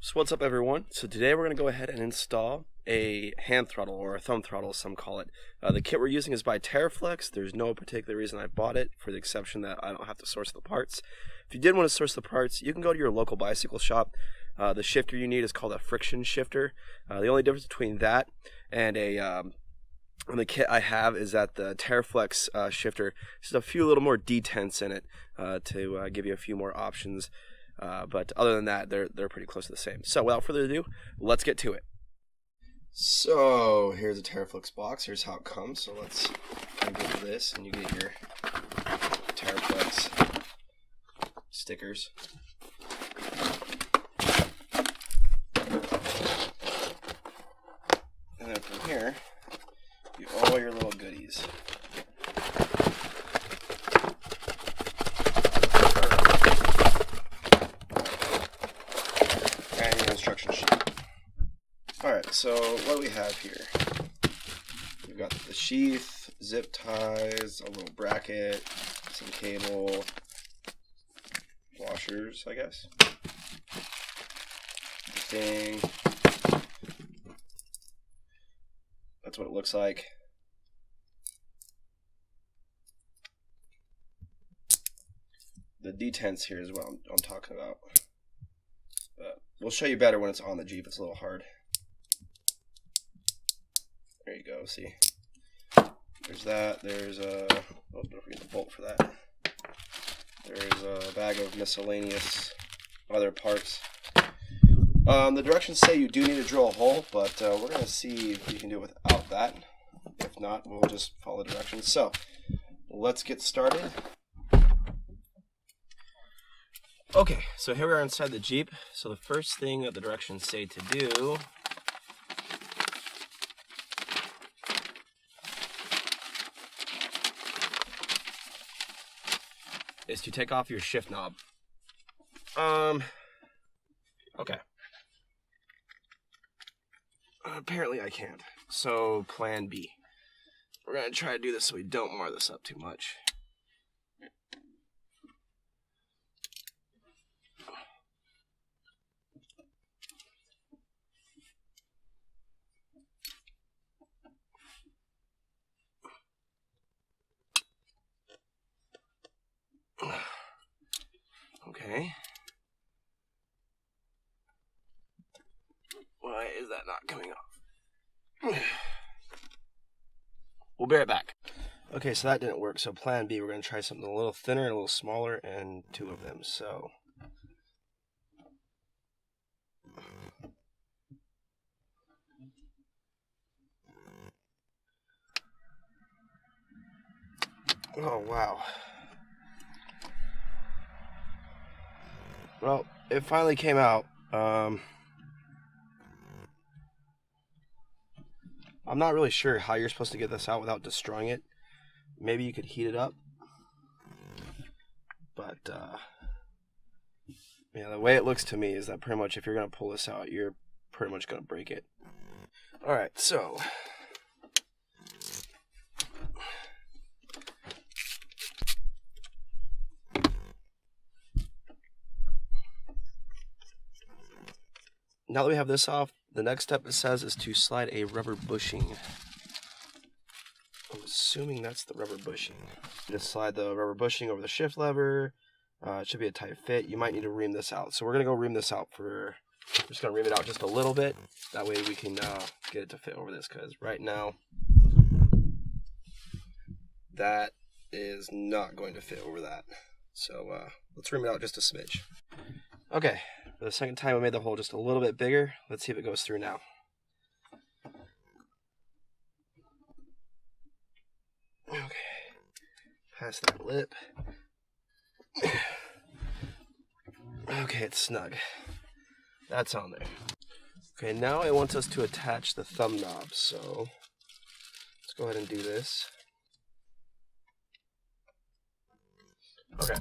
So what's up everyone? So today we're going to go ahead and install a hand throttle, or a thumb throttle as some call it. The kit we're using is by Terraflex. There's no particular reason I bought it, for the exception that I don't have to source the parts. If you did want to source the parts, you can go to your local bicycle shop. The shifter you need is called a friction shifter. The only difference between that and the kit I have is that the Terraflex shifter has a few little more detents in it to give you a few more options. But other than that, they're pretty close to the same. So without further ado, let's get to it. So here's a Terraflex box. Here's how it comes. So let's kind of get to this, and you get your Terraflex stickers. And then from here, you get all your little goodies. And your instruction sheet. Alright, so what do we have here? We've got the sheath, zip ties, a little bracket, some cable, washers, I guess. The thing. That's what it looks like. The detents here is what I'm talking about. But we'll show you better when it's on the Jeep. It's a little hard. There you go, see. There's that. There's a, oh, don't forget the bolt for that. There's a bag of miscellaneous other parts. The directions say you do need to drill a hole, but we're going to see if you can do it without that. If not, we'll just follow directions. So, let's get started. Okay, so here we are inside the Jeep. So the first thing that the directions say to do is to take off your shift knob. Okay. Apparently I can't. So plan B. We're gonna try to do this so we don't mar this up too much. Okay. Why is that not coming off? We'll be right back. Okay, so that didn't work. So plan B, we're going to try something a little thinner and a little smaller, and two of them. So oh wow. Well, it finally came out. I'm not really sure how you're supposed to get this out without destroying it. Maybe you could heat it up. But, yeah, the way it looks to me is that pretty much if you're going to pull this out, you're pretty much going to break it. Alright, so now that we have this off, the next step it says is to slide a rubber bushing. I'm assuming that's the rubber bushing. Just slide the rubber bushing over the shift lever. It should be a tight fit. You might need to ream this out. So we're going to go ream this out for... I'm just going to ream it out just a little bit. That way we can get it to fit over this, because right now that is not going to fit over that. So let's ream it out just a smidge. Okay, for the second time I made the hole just a little bit bigger. Let's see if it goes through now. Okay, past that lip. Okay, it's snug. That's on there. Okay, now it wants us to attach the thumb knob, so let's go ahead and do this. Okay.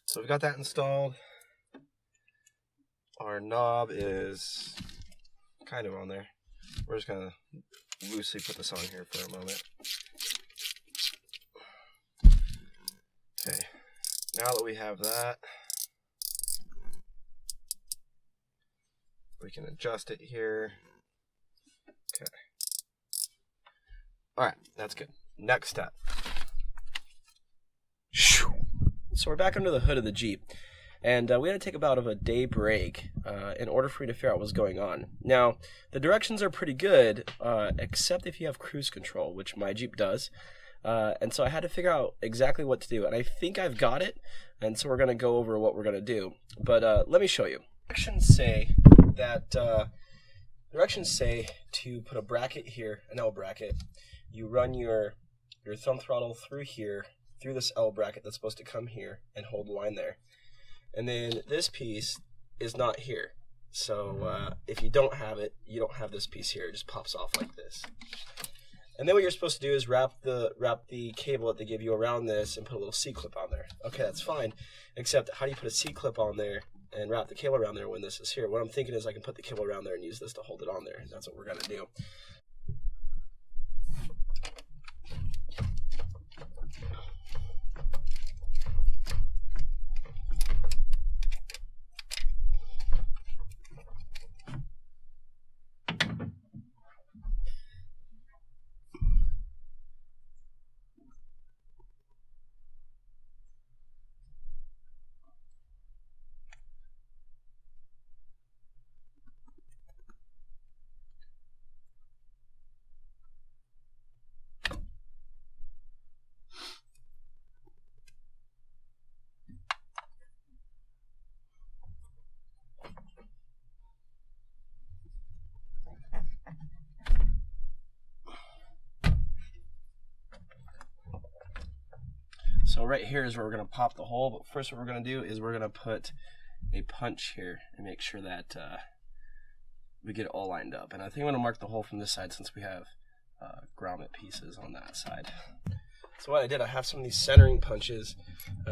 So we've got that installed. Our knob is kind of on there. We're just going to loosely put this on here for a moment. Okay, now that we have that, We can adjust it here. Okay. All right, that's good. Next step. So we're back under the hood of the Jeep, and we had to take about a day break in order for me to figure out what's going on. Now, the directions are pretty good, except if you have cruise control, which my Jeep does. And so I had to figure out exactly what to do, and I think I've got it, and so we're going to go over what we're going to do. But let me show you. Directions say to put a bracket here, an L bracket. You run your thumb throttle through here, through this L bracket that's supposed to come here and hold the line there. And then this piece is not here. So if you don't have it, you don't have this piece here. It just pops off like this. And then what you're supposed to do is wrap the cable that they give you around this and put a little C-clip on there. Okay, that's fine. Except how do you put a C-clip on there and wrap the cable around there when this is here? What I'm thinking is I can put the cable around there and use this to hold it on there. And that's what we're going to do. So right here is where we're going to pop the hole, but first what we're going to do is we're going to put a punch here and make sure that we get it all lined up. And I think I'm going to mark the hole from this side since we have grommet pieces on that side. So what I did, I have some of these centering punches.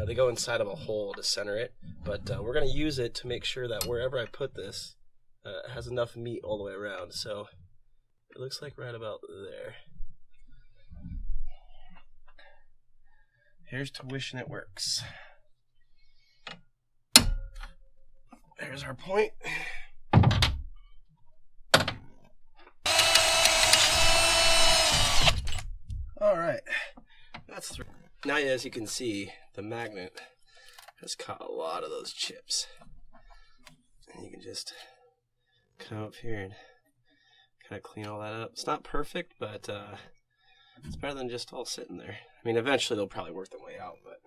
They go inside of a hole to center it, but we're going to use it to make sure that wherever I put this, it has enough meat all the way around. So it looks like right about there. Here's to wishing it works. There's our point. All right, that's through. Now, as you can see, the magnet has caught a lot of those chips. And you can just come up here and kind of clean all that up. It's not perfect, but it's better than just all sitting there. I mean, eventually they'll probably work their way out, but...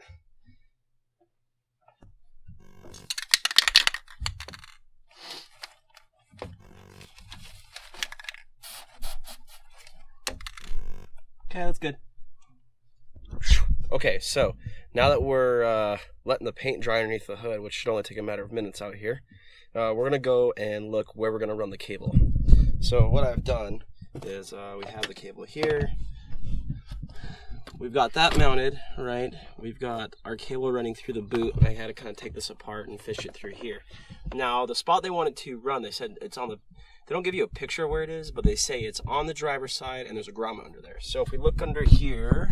Okay, that's good. Okay, so now that we're letting the paint dry underneath the hood, which should only take a matter of minutes out here, we're going to go and look where we're going to run the cable. So what I've done is we have the cable here. We've got that mounted, right? We've got our cable running through the boot. I had to kind of take this apart and fish it through here. Now, the spot they wanted to run, they said it's on the... They don't give you a picture of where it is, but they say it's on the driver's side and there's a grommet under there. So if we look under here,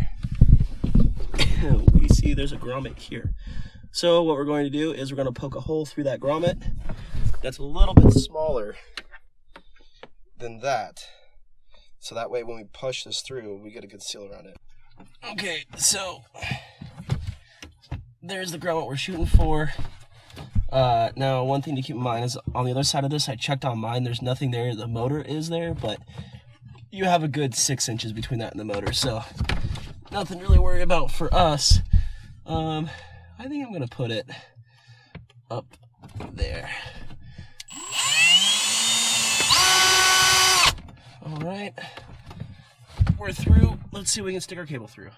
we see there's a grommet here. So what we're going to do is we're going to poke a hole through that grommet that's a little bit smaller than that. So that way when we push this through, we get a good seal around it. Okay, so there's the grommet we're shooting for. Now, one thing to keep in mind is on the other side of this, I checked on mine. There's nothing there. The motor is there, but you have a good 6 inches between that and the motor, so nothing really worry about for us. I think I'm going to put it up there. All right. We're through. Let's see if we can stick our cable through.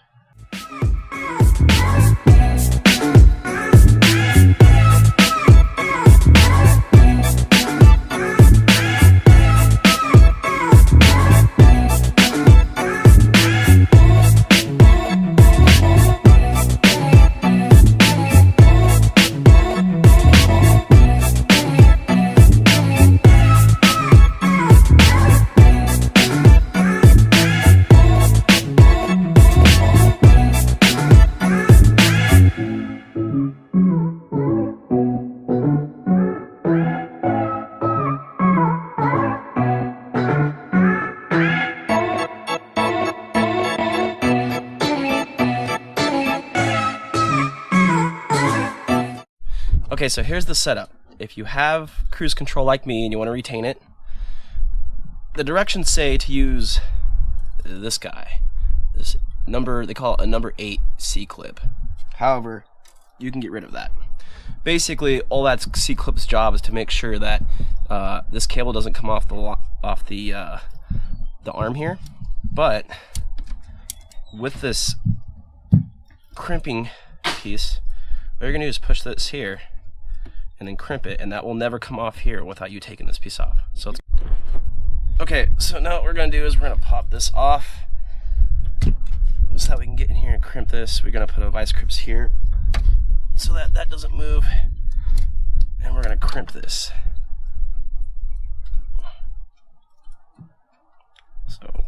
Okay, so here's the setup. If you have cruise control like me and you want to retain it, the directions say to use this guy. This number, they call it a number 8 C-clip. However, you can get rid of that. Basically, all that C-clip's job is to make sure that this cable doesn't come off the arm here. But with this crimping piece, what you're gonna do is push this here and then crimp it, and that will never come off here without you taking this piece off. So it's okay, so now what we're gonna do is we're gonna pop this off so that we can get in here and crimp this. We're gonna put a vice grips here so that that doesn't move, and we're gonna crimp this. So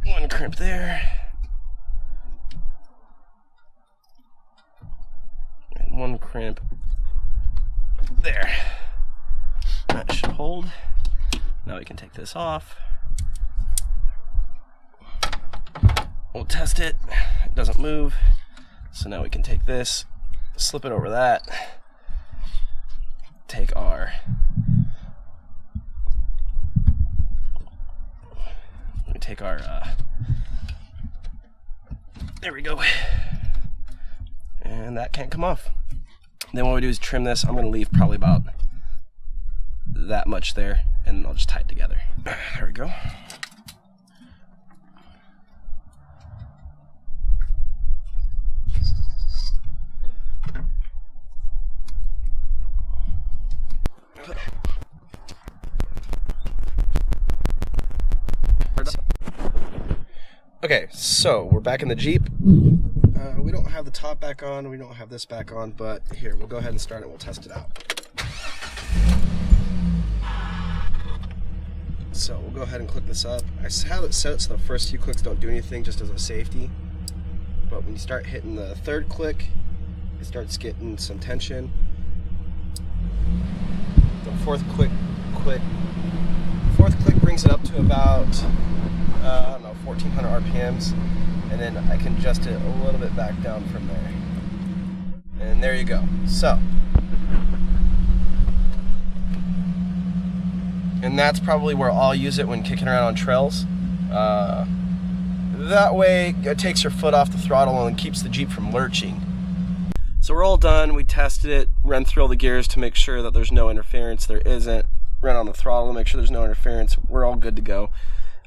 one crimp there, and one crimp there. That should hold. Now we can take this off. We'll test it. It doesn't move. So now we can take this, slip it over that, take our there we go. And that can't come off. Then what we do is trim this. I'm gonna leave probably about that much there, and I'll just tie it together. There we go. Okay, so we're back in the Jeep. We don't have the top back on, we don't have this back on, but here, we'll go ahead and start it, we'll test it out. So we'll go ahead and click this up. I have it set so the first few clicks don't do anything, just as a safety. But when you start hitting the third click, it starts getting some tension. The fourth click brings it up to about, I don't know, 1400 RPMs, and then I can adjust it a little bit back down from there. And there you go. So, and that's probably where I'll use it when kicking around on trails. That way it takes your foot off the throttle and keeps the Jeep from lurching. So we're all done. We tested it, ran through all the gears to make sure that there's no interference. There isn't. Ran on the throttle to make sure there's no interference. We're all good to go.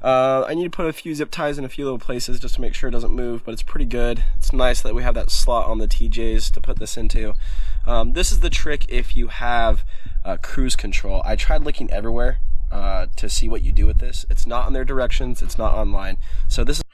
I need to put a few zip ties in a few little places just to make sure it doesn't move, but it's pretty good. It's nice that we have that slot on the TJs to put this into. This is the trick if you have cruise control. I tried looking everywhere to see what you do with this. It's not on their directions. It's not online. So this is...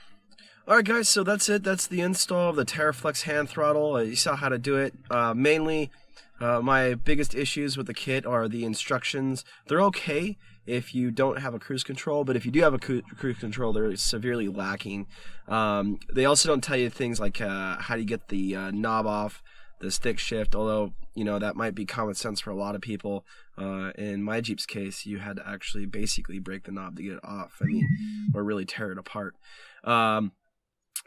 Alright guys, so that's it. That's the install of the Terraflex hand throttle. You saw how to do it. Mainly, my biggest issues with the kit are the instructions. They're okay if you don't have a cruise control, but if you do have a cruise control, they're severely lacking. They also don't tell you things like how do you get the knob off, the stick shift, although, you know, that might be common sense for a lot of people. In my Jeep's case, you had to actually basically break the knob to get it off, or really tear it apart.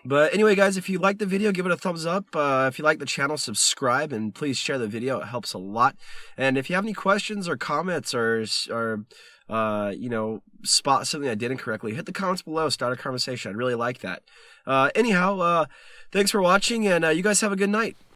But anyway, guys, if you like the video, give it a thumbs up. If you like the channel, subscribe, and please share the video. It helps a lot. And if you have any questions or comments or you know, spot something I did incorrectly, hit the comments below. Start a conversation. I'd really like that. Anyhow, thanks for watching, and you guys have a good night.